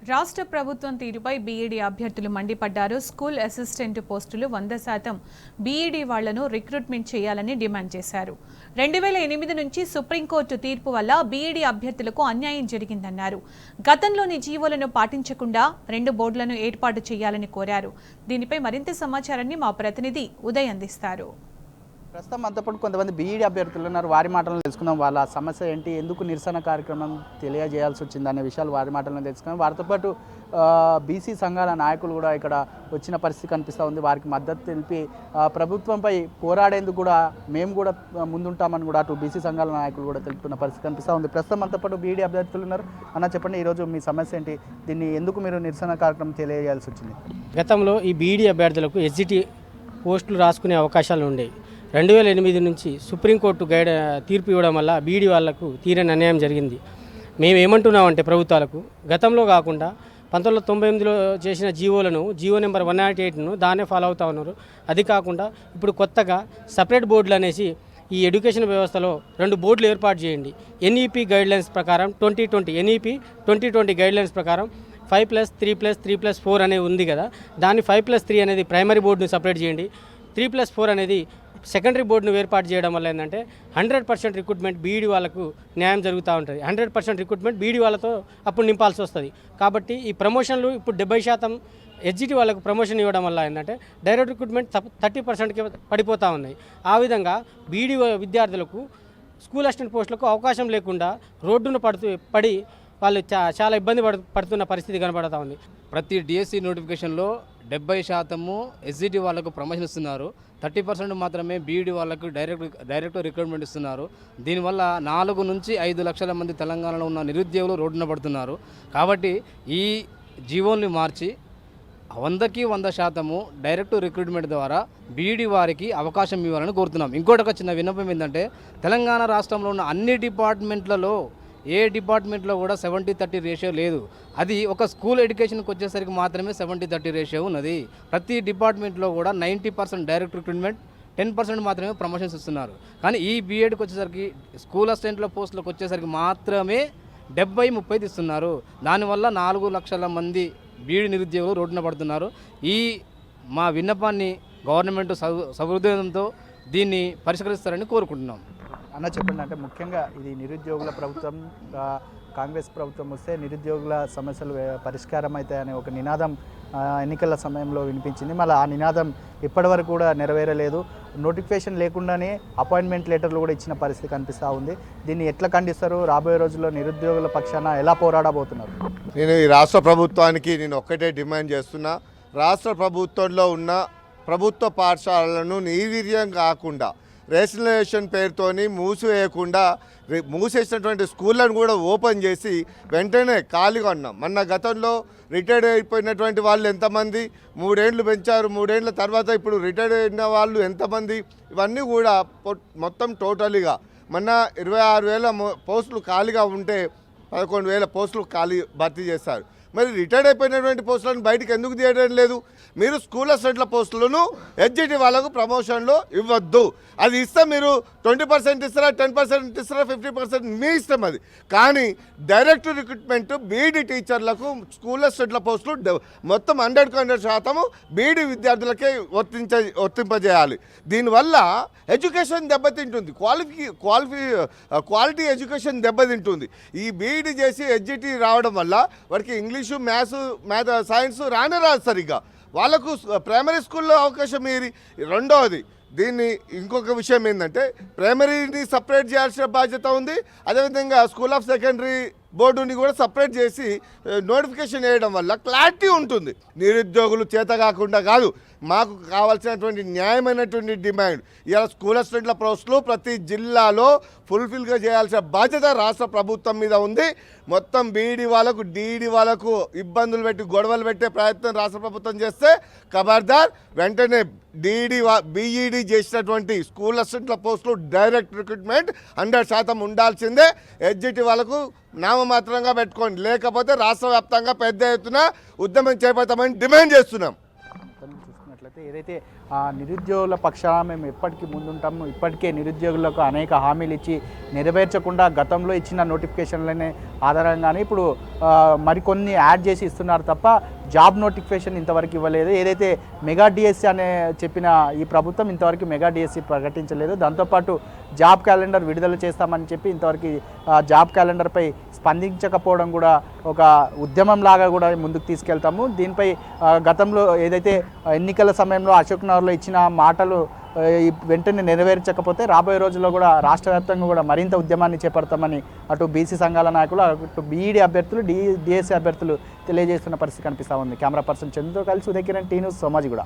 రాష్ట్ర ప్రభుత్వం తీరుపై బీఈడీ అభ్యర్థులు మండిపడ్డారు. స్కూల్ అసిస్టెంట్ పోస్టులు 100% బీఈడీ వాళ్లను రిక్రూట్మెంట్ చేయాలని డిమాండ్ చేశారు. 2008 నుంచి సుప్రీంకోర్టు తీర్పు వల్ల బీఈడీ అభ్యర్థులకు అన్యాయం జరిగిందన్నారు. గతంలోని జీవోలను పాటించకుండా 2 బోర్డులను ఏర్పాటు చేయాలని కోరారు. దీనిపై మరింత సమాచారాన్ని మా ప్రతినిధి ఉదయ్ అందిస్తారు. ప్రస్తుతం అంతా పాటు కొంతమంది బీఈడీ అభ్యర్థులు ఉన్నారు. వారి మాటలను తెలుసుకుందాం. వాళ్ళ సమస్య ఏంటి, ఎందుకు నిరసన కార్యక్రమం తెలియజేయాల్సి వచ్చింది అనే విషయాలు వారి మాటలను తెలుసుకుందాం. వారితో పాటు బీసీ సంఘాల నాయకులు కూడా ఇక్కడ వచ్చిన పరిస్థితి కనిపిస్తూ ఉంది. వారికి మద్దతు తెలిపి ప్రభుత్వంపై పోరాడేందుకు కూడా మేము కూడా ముందుంటామని కూడా అటు బీసీ సంఘాల నాయకులు కూడా తెలుపుతున్న పరిస్థితి కనిపిస్తూ ఉంది. ప్రస్తుతం అంతా పాటు బీఈడీ అభ్యర్థులు ఉన్నారు. అన్న చెప్పండి, ఈరోజు మీ సమస్య ఏంటి, దీన్ని ఎందుకు మీరు నిరసన కార్యక్రమం తెలియజేయాల్సి వచ్చింది? గతంలో ఈ బీఈడీ అభ్యర్థులకు ఎస్జిటి పోస్టులు రాసుకునే అవకాశాలు ఉండేవి. 2008 నుంచి సుప్రీంకోర్టు తీర్పు ఇవ్వడం వల్ల బీఈడీ వాళ్లకు తీరని అన్యాయం జరిగింది. మేము ఏమంటున్నామంటే ప్రభుత్వాలకు గతంలో కాకుండా 1998లో చేసిన జీవో నెంబర్ 108ను దాన్నే ఫాలో అవుతూ ఉన్నారు. అది కాకుండా ఇప్పుడు కొత్తగా సపరేట్ బోర్డులు అనేసి ఈ ఎడ్యుకేషన్ వ్యవస్థలో 2 బోర్డులు ఏర్పాటు చేయండి. ఎన్ఈపీ గైడ్లైన్స్ ప్రకారం 2020 గైడ్లైన్స్ ప్రకారం 5+3+3+4 అనేది ఉంది కదా, దాన్ని 5+3 అనేది ప్రైమరీ బోర్డును సపరేట్ చేయండి. 3+4 అనేది సెకండరీ బోర్డును ఏర్పాటు చేయడం వల్ల ఏంటంటే 100% రిక్రూట్మెంట్ బీఈడీ వాళ్ళకు న్యాయం జరుగుతూ ఉంటుంది. 100% రిక్రూట్మెంట్ బీఈడీ వాళ్ళతో అప్పుడు నింపాల్సి వస్తుంది. కాబట్టి ఈ ప్రమోషన్లు ఇప్పుడు 70% ఎస్జిటి వాళ్ళకు ప్రమోషన్ ఇవ్వడం వల్ల ఏంటంటే డైరెక్ట్ రిక్రూట్మెంట్ 30%కి పడిపోతూ ఉన్నాయి. ఆ విధంగా బీఈడీ విద్యార్థులకు స్కూల్ అసిస్టెంట్ పోస్టులకు అవకాశం లేకుండా రోడ్డును పడి వాళ్ళు చాలా ఇబ్బంది పడుతున్న పరిస్థితి కనబడుతూ ఉంది. ప్రతి డిఎస్సి నోటిఫికేషన్లో 70% ఎస్జిటి వాళ్ళకు ప్రమోషన్ ఇస్తున్నారు. 30% మాత్రమే బీఈడీ వాళ్ళకు డైరెక్ట్ రిక్రూట్మెంట్ ఇస్తున్నారు. దీనివల్ల 4 నుంచి 5 లక్షల మంది తెలంగాణలో ఉన్న నిరుద్యోగులు రోడ్డున పడుతున్నారు. కాబట్టి ఈ జీవోల్ని మార్చి 100కి 100% డైరెక్ట్ రిక్రూట్మెంట్ ద్వారా బీఈడీ వారికి అవకాశం ఇవ్వాలని కోరుతున్నాం. ఇంకోటి ఒక చిన్న విన్నపం ఏంటంటే తెలంగాణ రాష్ట్రంలో ఉన్న అన్ని డిపార్ట్మెంట్లలో ఏ డిపార్ట్మెంట్లో కూడా 70-30 రేషియో లేదు. అది ఒక స్కూల్ ఎడ్యుకేషన్కి వచ్చేసరికి మాత్రమే 70-30 రేషియో ఉన్నది. ప్రతి డిపార్ట్మెంట్లో కూడా 90% డైరెక్ట్ రిక్రూట్మెంట్, 10% మాత్రమే ప్రమోషన్స్ ఇస్తున్నారు. కానీ ఈ బీఎడ్కి వచ్చేసరికి స్కూల్ అసిస్టెంట్ల పోస్టులకు వచ్చేసరికి మాత్రమే 70-30 ఇస్తున్నారు. దానివల్ల 4 లక్షల మంది బీఈడీ నిరుద్యోగులు రోడ్డున పడుతున్నారు. ఈ మా విన్నపాన్ని గవర్నమెంట్ సహృదయంతో దీన్ని పరిష్కరిస్తారని కోరుకుంటున్నాం. అన్న చెప్పండి, అంటే ముఖ్యంగా ఇది నిరుద్యోగుల ప్రభుత్వం, కాంగ్రెస్ ప్రభుత్వం వస్తే నిరుద్యోగుల సమస్యలు పరిష్కారం అవుతాయనే ఒక నినాదం ఎన్నికల సమయంలో వినిపించింది. మళ్ళీ ఆ నినాదం ఇప్పటివరకు కూడా నెరవేరలేదు. నోటిఫికేషన్ లేకుండానే అపాయింట్మెంట్ లెటర్లు కూడా ఇచ్చిన పరిస్థితి కనిపిస్తూ ఉంది. దీన్ని ఎట్లా ఖండిస్తారు? రాబోయే రోజుల్లో నిరుద్యోగుల పక్షాన ఎలా పోరాడబోతున్నారు? నేను ఈ రాష్ట్ర ప్రభుత్వానికి ఒక్కటే డిమాండ్ చేస్తున్నా. రాష్ట్ర ప్రభుత్వంలో ఉన్న ప్రభుత్వ పాఠశాలలను నిర్వీర్యం కాకుండా రేషనలైజేషన్ పేరుతోని మూసివేయకుండా మూసేసినటువంటి స్కూళ్ళను కూడా ఓపెన్ చేసి వెంటనే ఖాళీగా ఉన్నాం. మొన్న గతంలో రిటైర్డ్ అయిపోయినటువంటి వాళ్ళు ఎంతమంది, 3 ఏళ్ళు పెంచారు, 3 ఏళ్ళ తర్వాత ఇప్పుడు రిటైర్డ్ అయిన వాళ్ళు ఎంతమంది, ఇవన్నీ కూడా మొత్తం టోటలీగా మొన్న 26,000 పోస్టులు ఖాళీగా ఉంటే 11,000 పోస్టులు భర్తీ చేశారు. మరి రిటైర్డ్ అయిపోయినటువంటి పోస్టులను బయటకు ఎందుకు తీయడం లేదు? మీరు స్కూల్ అసిస్టెంట్ల పోస్టులను ఎస్జిటి వాళ్ళకు ప్రమోషన్లో ఇవ్వద్దు. అది ఇస్తే మీరు 20% ఇస్తారా, 10% ఇస్తారా, 50% మీ ఇష్టం అది. కానీ డైరెక్ట్ రిక్రూట్మెంట్ బీఈడీ టీచర్లకు స్కూల్ అసిస్టెంట్ల పోస్టులు మొత్తం 100% బీఈడీ విద్యార్థులకే వర్తింపజేయాలి. దీనివల్ల ఎడ్యుకేషన్ దెబ్బతింటుంది, క్వాలిటీ ఎడ్యుకేషన్ దెబ్బతింటుంది. ఈ బీఈడీ చేసి ఎస్జిటి రావడం వల్ల వాడికి ఇంగ్లీషు, మ్యాథ్, సైన్స్ రానే రాదు సరిగ్గా. వాళ్ళకు ప్రైమరీ స్కూల్లో అవకాశం ఏరి. రెండవది, దీన్ని ఇంకొక విషయం ఏంటంటే ప్రైమరీని సపరేట్ చేయాల్సిన బాధ్యత ఉంది. అదేవిధంగా స్కూల్ ఆఫ్ సెకండరీ బోర్డుని కూడా సపరేట్ చేసి నోటిఫికేషన్ వేయడం వల్ల క్లారిటీ ఉంటుంది. నిరుద్యోగులు చేత కాకుండా కాదు, మాకు కావాల్సినటువంటి న్యాయమైనటువంటి డిమాండ్ ఇలా స్కూల్ అసిస్టెంట్ల పోస్టులు ప్రతి జిల్లాలో ఫుల్ఫిల్గా చేయాల్సిన బాధ్యత రాష్ట్ర ప్రభుత్వం మీద ఉంది. మొత్తం బీఈడీ వాళ్ళకు, డీఈడీ వాళ్ళకు ఇబ్బందులు పెట్టి గొడవలు పెట్టే ప్రయత్నం రాష్ట్ర ప్రభుత్వం చేస్తే ఖబర్దార్, వెంటనే బీఈడీ చేసినటువంటి స్కూల్ అసిస్టెంట్ల పోస్టులు డైరెక్ట్ రిక్రూట్మెంట్ 100% ఉండాల్సిందే. ఎస్జిటి వాళ్ళకు నామమాత్రంగా పెట్టుకోండి, లేకపోతే రాష్ట్ర వ్యాప్తంగా పెద్ద ఎత్తున ఉద్యమం చేపడతామని డిమాండ్ చేస్తున్నాం. అయితే ఏదైతే నిరుద్యోగుల పక్షాన మేము ఎప్పటికీ ముందుంటాము, ఇప్పటికే నిరుద్యోగులకు అనేక హామీలు ఇచ్చి నెరవేర్చకుండా గతంలో ఇచ్చిన నోటిఫికేషన్లనే ఆధారంగానే ఇప్పుడు మరికొన్ని యాడ్ చేసి ఇస్తున్నారు తప్ప జాబ్ నోటిఫికేషన్ ఇంతవరకు ఇవ్వలేదు. ఏదైతే మెగా డిఎస్సి అనే చెప్పిన ఈ ప్రభుత్వం ఇంతవరకు మెగా డిఎస్సి ప్రకటించలేదు. దాంతోపాటు జాబ్ క్యాలెండర్ విడుదల చేస్తామని చెప్పి ఇంతవరకు జాబ్ క్యాలెండర్పై స్పందించకపోవడం కూడా ఒక ఉద్యమం లాగా కూడా ముందుకు తీసుకెళ్తాము. దీనిపై గతంలో ఏదైతే ఎన్నికల సమయంలో అశోక్ నగర్లో ఇచ్చిన మాటలు వెంటనే నెరవేర్చకపోతే రాబోయే రోజుల్లో కూడా రాష్ట్ర వ్యాప్తంగా కూడా మరింత ఉద్యమాన్ని చేపడతామని అటు బీసీ సంఘాల నాయకులు, అటు బీఈడీ అభ్యర్థులు, డిఎస్సీ అభ్యర్థులు తెలియజేస్తున్న పరిస్థితి కనిపిస్తూ ఉంది. కెమెరా పర్సన్ చంద్రుతో కలిసి ఉదయకిరణ్, టీ న్యూస్, సోమాజిగూడ.